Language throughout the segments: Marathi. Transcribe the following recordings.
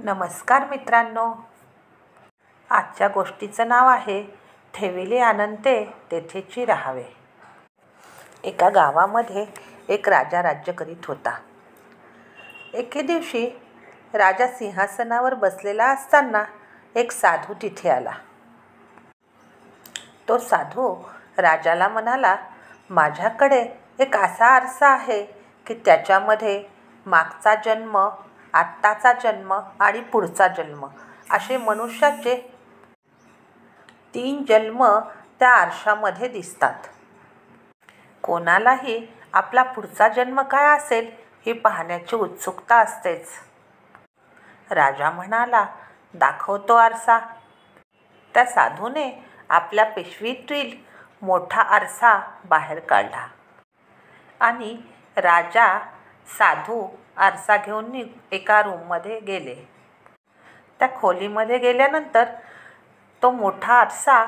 नमस्कार मित्रांनो, आजच्या गोष्टीचं नाव आहे ठेविले अनंते तेथेची राहावे. एका गावामध्ये एक राजा राज्य करीत होता. एके दिवशी राजा सिंहासनावर बसलेला असताना एक साधू तिथे आला. तो साधू राजाला म्हणाला, माझ्याकडे एक असा आरसा आहे की त्याच्यामध्ये मागचा जन्म, आत्ताचा जन्म आणि पुढचा जन्म असे मनुष्याचे 3 जन्म त्या आरशामध्ये दिसतात. कोणालाही आपला पुढचा जन्म काय असेल हे पाहण्याची उत्सुकता असतेच. राजा म्हणाला, दाखवतो आरसा. त्या साधूने आपल्या पिशवीतील मोठा आरसा बाहेर काढला आणि राजा साधू आरसा घेऊन एका रूममध्ये गेले. त्या खोलीमध्ये गेल्यानंतर तो मोठा आरसा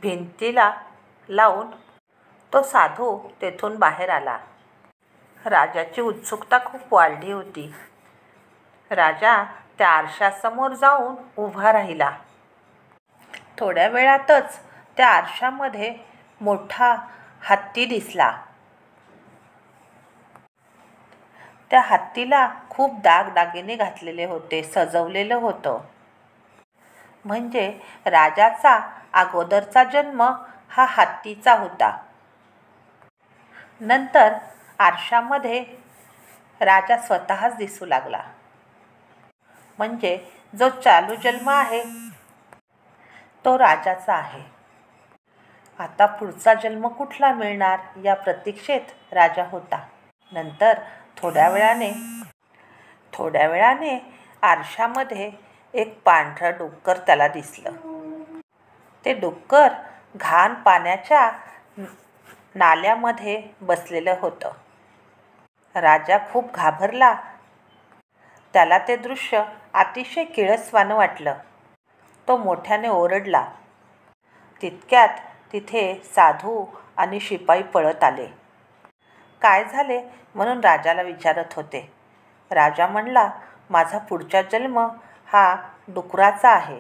भिंतीला लावून तो साधू तेथून बाहेर आला. राजाची उत्सुकता खूप वाढली होती. राजा त्या आरशासमोर जाऊन उभा राहिला. थोड्या वेळातच त्या आरशामध्ये मोठा हत्ती दिसला. त्या हत्तीला खूप दागदागिने घातलेले होते, सजवलेलं होतं. म्हणजे राजाचा अगोदरचा जन्म हा हत्तीचा होता. नंतर आरशामध्ये राजा स्वतःच दिसू लागला. म्हणजे जो चालू जन्म आहे तो राजाचा आहे. आता पुढचा जन्म कुठला मिळणार या प्रतीक्षेत राजा होता. नंतर थोड्या वेळाने आरशामध्ये एक पांढरं डुक्कर त्याला दिसलं. ते डुक्कर घाण पाण्याच्या नाल्यामध्ये बसलेलं होतं. राजा खूप घाबरला. त्याला ते दृश्य अतिशय किळसवाणं वाटलं. तो मोठ्याने ओरडला. तितक्यात तिथे साधू आणि शिपाई पळत आले. काय झाले म्हणून राजाला विचारत होते. राजा म्हणला, माझा पुढचा जन्म हा डुकराचा आहे.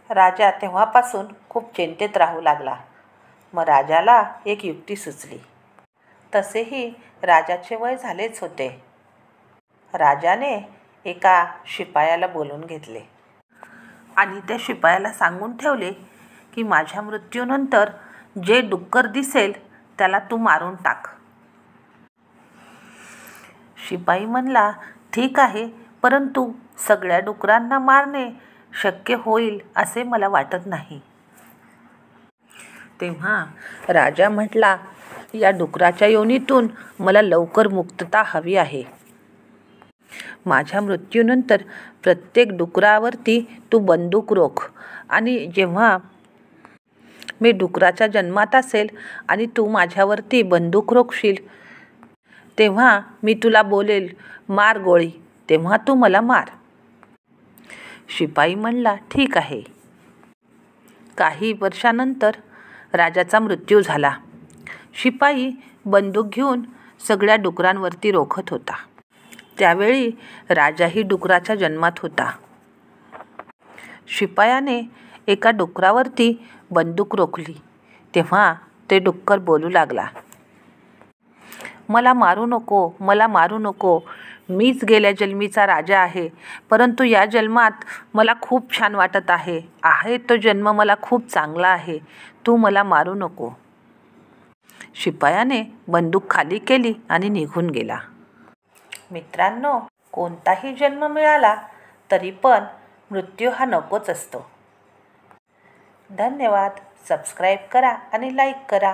राजा तेव्हापासून खूप चिंतेत राहू लागला. मग राजाला एक युक्ती सुचली. तसेही राजाचे वय झालेच होते. राजाने एका शिपायाला बोलून घेतले आणि त्या शिपायाला सांगून ठेवले की माझ्या मृत्यूनंतर जे डुक्कर दिसेल त्याला तू मारून टाक. शिपाई म्हणला, ठीक आहे, परंतु सगळ्या डुकरांना मारणे शक्य होईल असे मला वाटत नाही. तेव्हा राजा म्हटला, या डुकराच्या योनीतून मला लवकर मुक्तता हवी आहे. माझ्या मृत्यूनंतर प्रत्येक डुकरावरती तू बंदूक रोख आणि जेव्हा मी डुकराच्या जन्मात असेल आणि तू माझ्यावरती बंदूक रोखशील तेव्हा मी तुला बोलेल, मार गोळी, तेव्हा तू मला मार. शिपाई म्हणला, ठीक आहे. काही वर्षानंतर राजाचा मृत्यू झाला. शिपाई बंदूक घेऊन सगळ्या डुकरांवरती रोखत होता. त्यावेळी राजाही डुकराच्या जन्मात होता. शिपायाने एका डुकरावरती बंदूक रोखली तेव्हा ते डुक्कर बोलू लागला, मला मारू नको, मला मारू नको. मीच गेल्या जन्मीचा राजा आहे, परंतु या जन्मात मला खूप छान वाटत आहे तो जन्म मला खूप चांगला आहे. तू मला मारू नको. शिपायाने बंदूक खाली केली आणि निघून गेला. मित्रांनो, कोणताही जन्म मिळाला तरी पण मृत्यू हा नकोच असतो. धन्यवाद. सबस्क्राईब करा आणि लाईक करा.